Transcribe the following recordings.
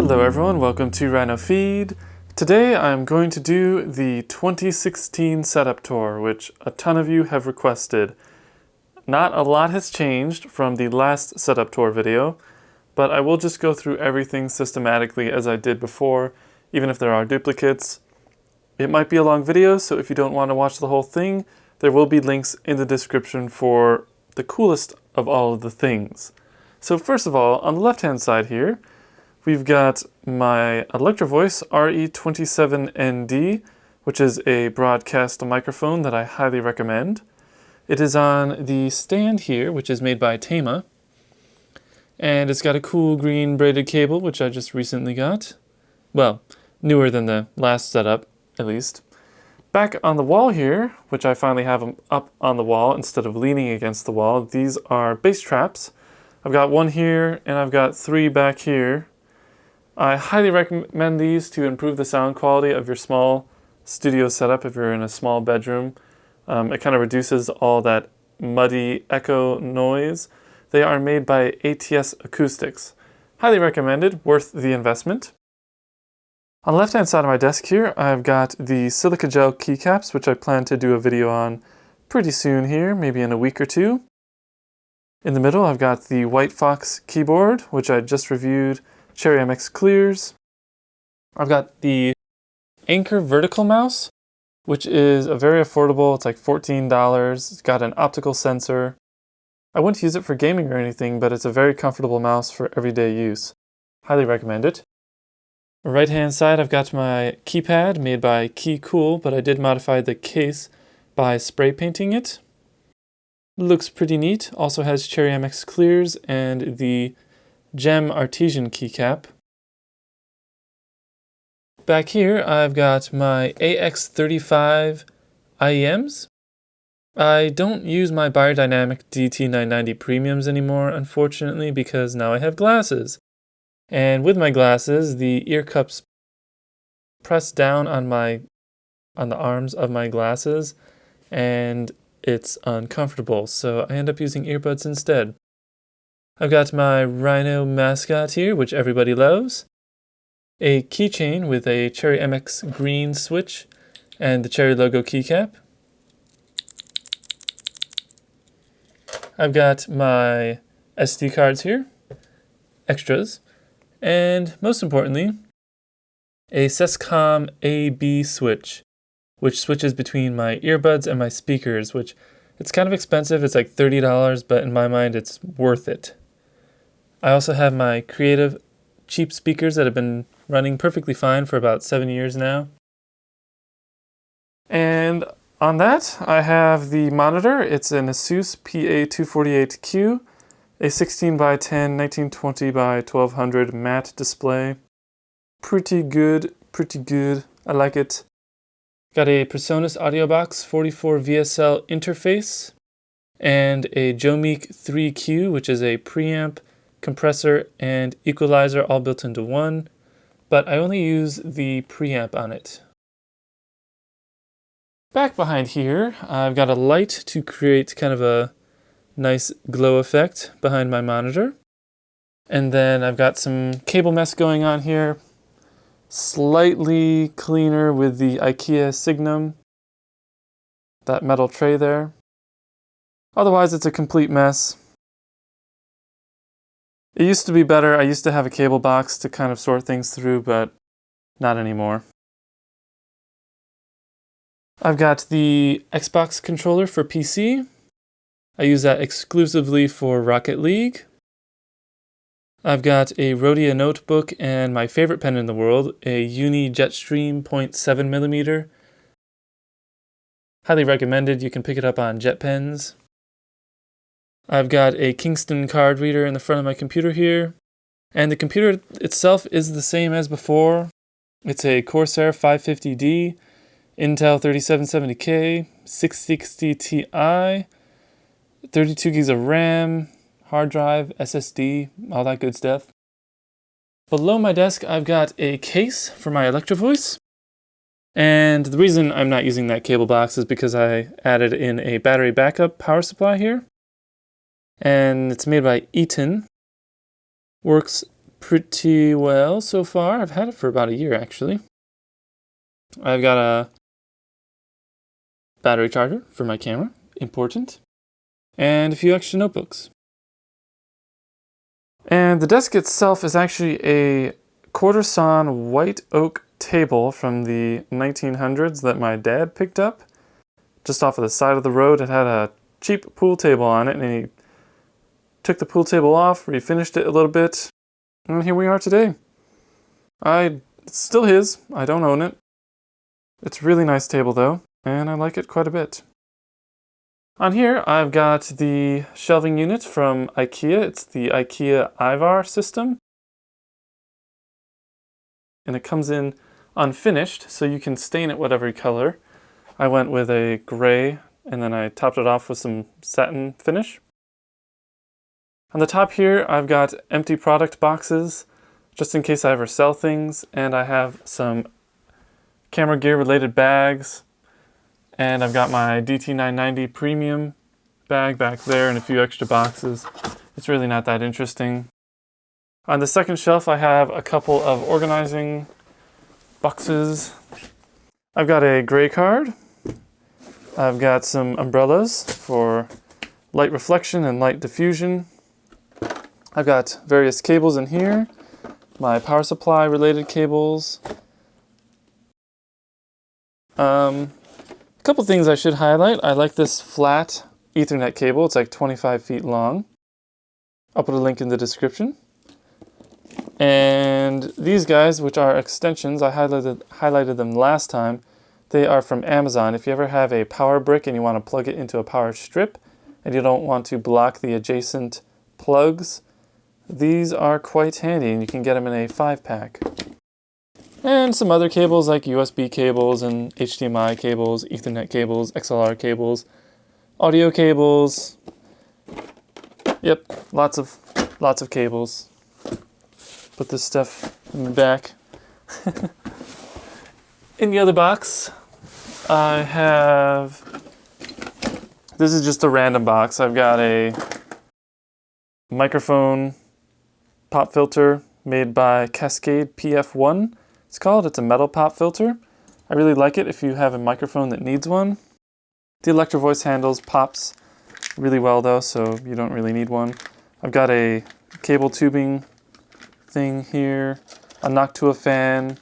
Hello everyone, welcome to Rhinofeed. Today I'm going to do the 2016 setup tour, which a ton of you have requested. Not a lot has changed from the last setup tour video, but I will just go through everything systematically as I did before, even if there are duplicates. It might be a long video, so if you don't want to watch the whole thing, there will be links in the description for the coolest of all of the things. So first of all, on the left-hand side here, we've got my Electro-Voice RE27ND, which is a broadcast microphone that I highly recommend. It is on the stand here, which is made by Tama. And it's got a cool green braided cable, which I just recently got. Well, newer than the last setup, at least. Back on the wall here, which I finally have them up on the wall instead of leaning against the wall, these are bass traps. I've got one here, and I've got 3 back here. I highly recommend these to improve the sound quality of your small studio setup if you're in a small bedroom. It kind of reduces all that muddy echo noise. They are made by ATS Acoustics. Highly recommended, worth the investment. On the left-hand side of my desk here, I've got the silica gel keycaps, which I plan to do a video on pretty soon here, maybe in a week or two. In the middle, I've got the Whitefox keyboard, which I just reviewed, Cherry MX Clears. I've got the Anchor vertical mouse, which is a very affordable, it's like $14. It's got an optical sensor. I wouldn't use it for gaming or anything, but it's a very comfortable mouse for everyday use. Highly recommend it. Right hand side, I've got my keypad made by Keycool, but I did modify the case by spray painting it. Looks pretty neat. Also has Cherry MX Clears and the Gem Artesian keycap. Back here, I've got my AX35 IEMs. I don't use my Biodynamic DT990 Premiums anymore, unfortunately, because now I have glasses. And with my glasses, the ear cups press down on the arms of my glasses, and it's uncomfortable, so I end up using earbuds instead. I've got my Rhino mascot here, which everybody loves. A keychain with a Cherry MX green switch and the Cherry logo keycap. I've got my SD cards here, extras, and most importantly, a Sescom AB switch, which switches between my earbuds and my speakers, which it's kind of expensive. It's like $30, but in my mind, it's worth it. I also have my Creative cheap speakers that have been running perfectly fine for about 7 years now. And on that, I have the monitor. It's an Asus PA248Q, a 16 by 10, 1920 by 1200 matte display. Pretty good, pretty good. I like it. Got a Presonus Audio Box 44 VSL interface and a Jomeek 3Q, which is a preamp, compressor, and equalizer all built into one, but I only use the preamp on it. Back behind here, I've got a light to create kind of a nice glow effect behind my monitor. And then I've got some cable mess going on here. Slightly cleaner with the IKEA Signum, that metal tray there. Otherwise, it's a complete mess. It used to be better. I used to have a cable box to kind of sort things through, but not anymore. I've got the Xbox controller for PC. I use that exclusively for Rocket League. I've got a Rhodia notebook and my favorite pen in the world, a Uni Jetstream 0.7mm. Highly recommended. You can pick it up on JetPens. I've got a Kingston card reader in the front of my computer here. And the computer itself is the same as before. It's a Corsair 550D, Intel 3770K, 660 Ti, 32 gigs of RAM, hard drive, SSD, all that good stuff. Below my desk, I've got a case for my Electro-Voice. And the reason I'm not using that cable box is because I added in a battery backup power supply here. And it's made by Eaton. Works pretty well so far. I've had it for about a year, actually. I've got a battery charger for my camera, important, and a few extra notebooks. And the desk itself is actually a quarter-sawn white oak table from the 1900s that my dad picked up just off of the side of the road. It had a cheap pool table on it, and he took the pool table off, refinished it a little bit, and here we are today. It's still his. I don't own it. It's a really nice table though, and I like it quite a bit. On here, I've got the shelving unit from IKEA. It's the IKEA Ivar system. And it comes in unfinished, so you can stain it whatever color. I went with a gray, and then I topped it off with some satin finish. On the top here, I've got empty product boxes, just in case I ever sell things, and I have some camera gear related bags. And I've got my DT990 premium bag back there and a few extra boxes. It's really not that interesting. On the second shelf, I have a couple of organizing boxes. I've got a gray card. I've got some umbrellas for light reflection and light diffusion. I've got various cables in here, my power supply related cables. Couple things I should highlight. I like this flat Ethernet cable. It's like 25 feet long. I'll put a link in the description. And these guys, which are extensions, I highlighted them last time. They are from Amazon. If you ever have a power brick and you want to plug it into a power strip and you don't want to block the adjacent plugs, these are quite handy, and you can get them in a 5-pack. And some other cables like USB cables and HDMI cables, Ethernet cables, XLR cables, audio cables. Yep, lots of cables. Put this stuff in the back. In the other box, I have, this is just a random box. I've got a microphone pop filter made by Cascade PF1. It's a metal pop filter. I really like it if you have a microphone that needs one. The Electro Voice handles pops really well though, so you don't really need one. I've got a cable tubing thing here, a Noctua fan,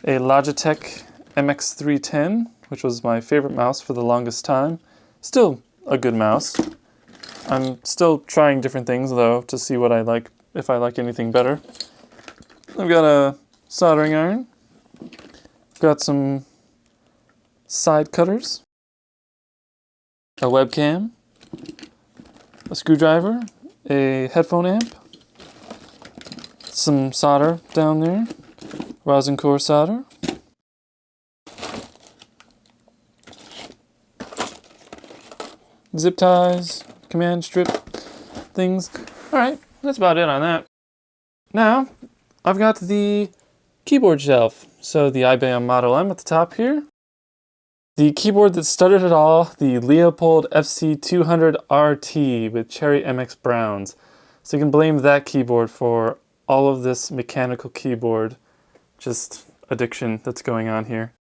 a Logitech MX310, which was my favorite mouse for the longest time. Still a good mouse. I'm still trying different things though to see what I like, if I like anything better. I've got a soldering iron. Got some side cutters, a webcam, a screwdriver, a headphone amp, some solder down there, rosin core solder, zip ties, command strip things. Alright, that's about it on that. Now, I've got the keyboard shelf. So the IBM Model M at the top here. The keyboard that started it all, the Leopold FC200 RT with Cherry MX Browns. So you can blame that keyboard for all of this mechanical keyboard just addiction that's going on here.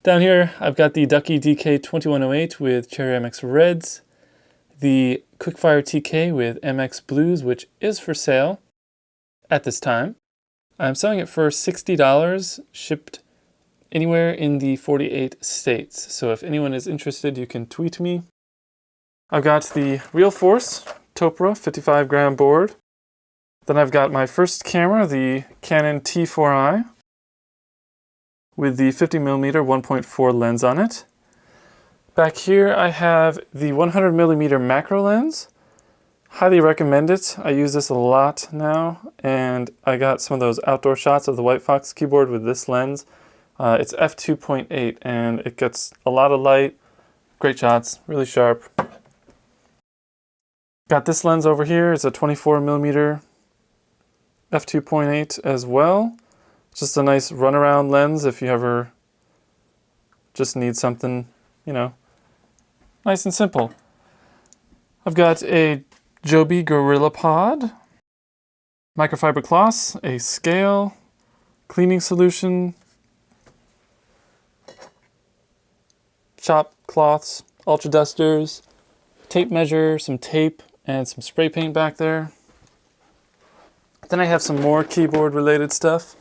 Down here, I've got the Ducky DK2108 with Cherry MX Reds, the Quickfire TK with MX Blues, which is for sale at this time. I'm selling it for $60, shipped anywhere in the 48 states. So if anyone is interested, you can tweet me. I've got the Realforce Topre 55-gram board. Then I've got my first camera, the Canon T4i, with the 50mm 1.4 lens on it. Back here I have the 100mm macro lens. Highly recommend it. I use this a lot now, and I got some of those outdoor shots of the Whitefox keyboard with this lens. It's f2.8 and it gets a lot of light, great shots, really sharp. Got this lens over here. It's a 24mm f2.8 as well. Just a nice runaround lens if you ever just need something, you know, nice and simple. I've got a Joby Gorilla Pod, microfiber cloths, a scale, cleaning solution, shop cloths, ultra dusters, tape measure, some tape, and some spray paint back there. Then I have some more keyboard related stuff.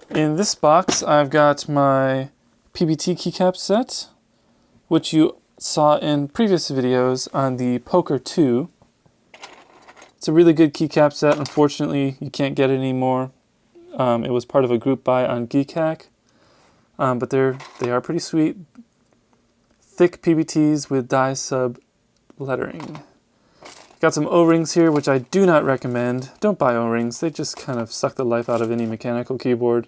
In this box, I've got my PBT keycap set, which you saw in previous videos on the Poker 2. It's a really good keycap set. Unfortunately, you can't get it anymore. It was part of a group buy on Geekhack, but they are pretty sweet. Thick PBTs with die sub lettering. Got some O-rings here, which I do not recommend. Don't buy O-rings. They just kind of suck the life out of any mechanical keyboard.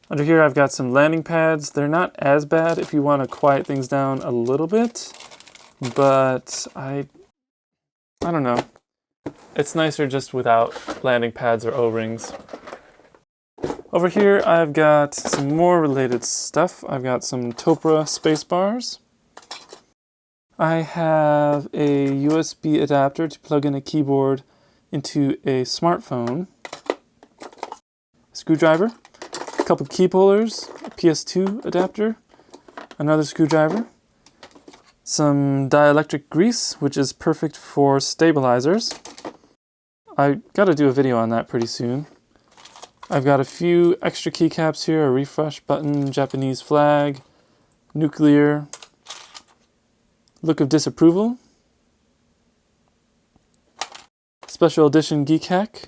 Under here I've got some landing pads. They're not as bad if you want to quiet things down a little bit, but I don't know. It's nicer just without landing pads or O-rings. Over here I've got some more related stuff. I've got some Topre space bars. I have a USB adapter to plug in a keyboard into a smartphone. Screwdriver, a couple key pullers, a PS2 adapter, another screwdriver, some dielectric grease, which is perfect for stabilizers. I gotta do a video on that pretty soon. I've got a few extra keycaps here, a refresh button, Japanese flag, nuclear, look of disapproval, special edition geek hack,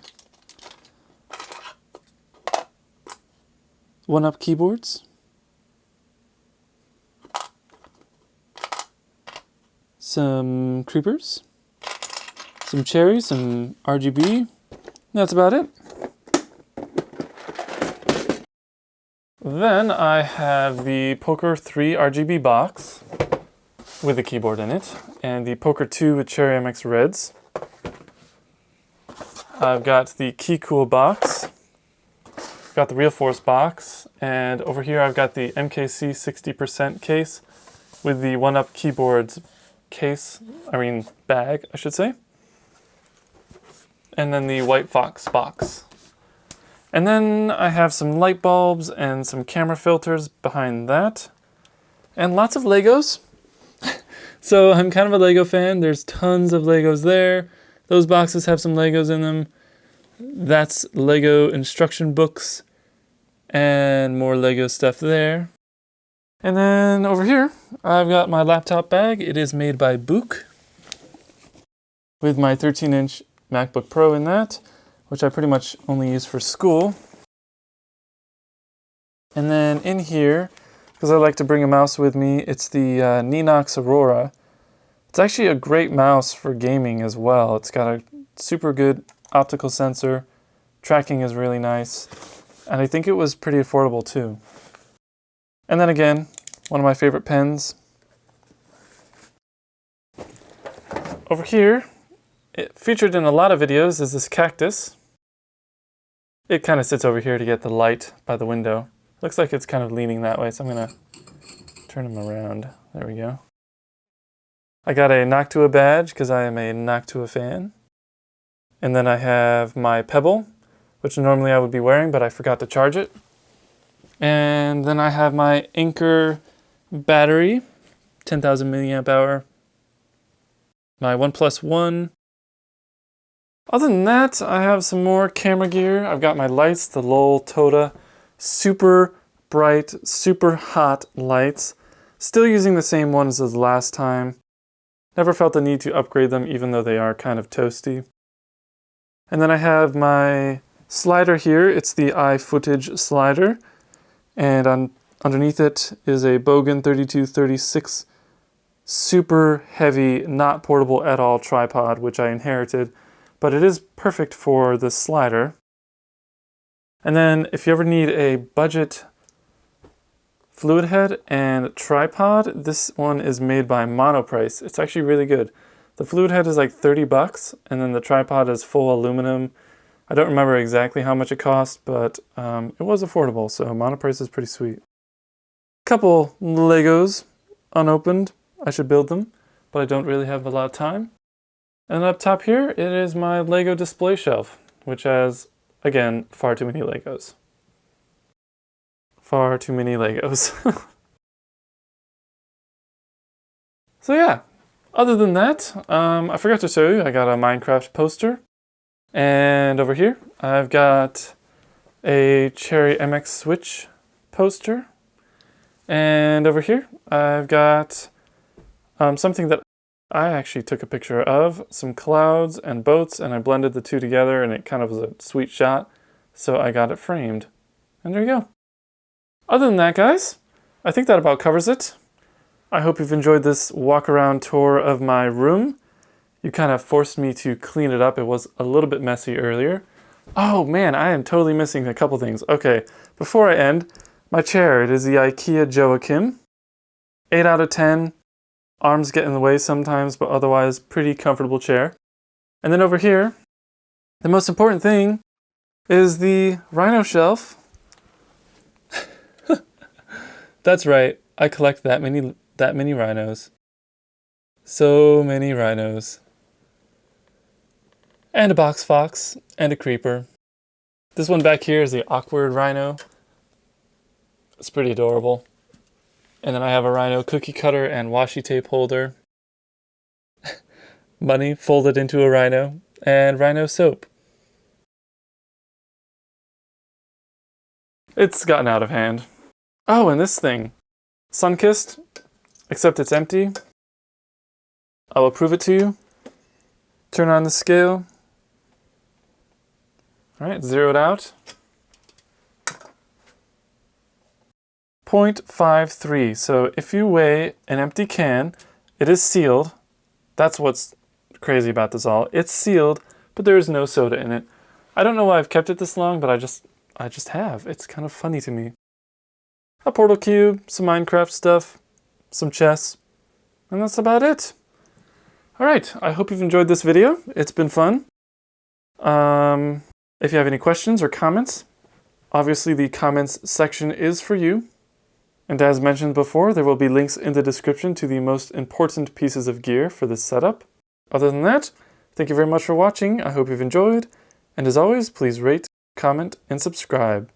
1-up keyboards, some creepers, some cherries, some RGB. That's about it. Then I have the Poker 3 RGB box with the keyboard in it, and the Poker 2 with Cherry MX Reds. I've got the Keycool box, got the Realforce box, and over here I've got the MKC 60% case with the 1-up keyboards bag, I should say. And then the Whitefox box. And then I have some light bulbs and some camera filters behind that. And lots of Legos. So I'm kind of a Lego fan. There's tons of Legos there. Those boxes have some Legos in them. That's Lego instruction books and more Lego stuff there. And then over here, I've got my laptop bag. It is made by Book with my 13-inch MacBook Pro in that, which I pretty much only use for school. And then in here, because I like to bring a mouse with me, it's the Ninox Aurora. It's actually a great mouse for gaming as well. It's got a super good optical sensor. Tracking is really nice. And I think it was pretty affordable too. And then again, one of my favorite pens. Over here, it featured in a lot of videos, is this cactus. It kind of sits over here to get the light by the window. Looks like it's kind of leaning that way, so I'm gonna turn him around. There we go. I got a Noctua badge because I am a Noctua fan. And then I have my Pebble, which normally I would be wearing, but I forgot to charge it. And then I have my Anker battery, 10,000 milliamp hour. My OnePlus One. Other than that, I have some more camera gear. I've got my lights, the Lowell Toda, super bright, super hot lights. Still using the same ones as last time. Never felt the need to upgrade them, even though they are kind of toasty. And then I have my slider here. It's the iFootage slider. And underneath it is a Bogen 3236 super heavy, not portable at all tripod, which I inherited. But it is perfect for the slider. And then if you ever need a budget fluid head and tripod, this one is made by Monoprice. It's actually really good. The fluid head is like 30 bucks, and then the tripod is full aluminum. I don't remember exactly how much it cost, but it was affordable, so Monoprice is pretty sweet. Couple Legos unopened. I should build them, but I don't really have a lot of time. And up top here, it is my Lego display shelf, which has, again, far too many Legos. Far too many Legos. So yeah, other than that, I forgot to show you, I got a Minecraft poster. And over here, I've got a Cherry MX Switch poster. And over here, I've got something that I actually took a picture of, some clouds and boats, and I blended the two together and it kind of was a sweet shot. So I got it framed. And there you go. Other than that, guys, I think that about covers it. I hope you've enjoyed this walk around tour of my room. You kind of forced me to clean it up. It was a little bit messy earlier. Oh man, I am totally missing a couple things. Okay, before I end, my chair, it is the IKEA Joachim. 8 out of 10. Arms get in the way sometimes, but otherwise pretty comfortable chair. And then over here, the most important thing is the Rhino shelf. That's right, I collect that many rhinos. So many rhinos. And a box fox, and a creeper. This one back here is the awkward rhino. It's pretty adorable. And then I have a rhino cookie cutter and washi tape holder. Money folded into a rhino, and rhino soap. It's gotten out of hand. Oh, and this thing. Sunkissed, except it's empty. I will prove it to you. Turn on the scale. All right, zero it out. 0.53. So if you weigh an empty can, it is sealed. That's what's crazy about this all. It's sealed, but there is no soda in it. I don't know why I've kept it this long, but I just have. It's kind of funny to me. A portal cube, some Minecraft stuff, some chess, and that's about it. All right, I hope you've enjoyed this video. It's been fun. If you have any questions or comments, obviously the comments section is for you. And as mentioned before, there will be links in the description to the most important pieces of gear for this setup. Other than that, thank you very much for watching. I hope you've enjoyed. And as always, please rate, comment, and subscribe.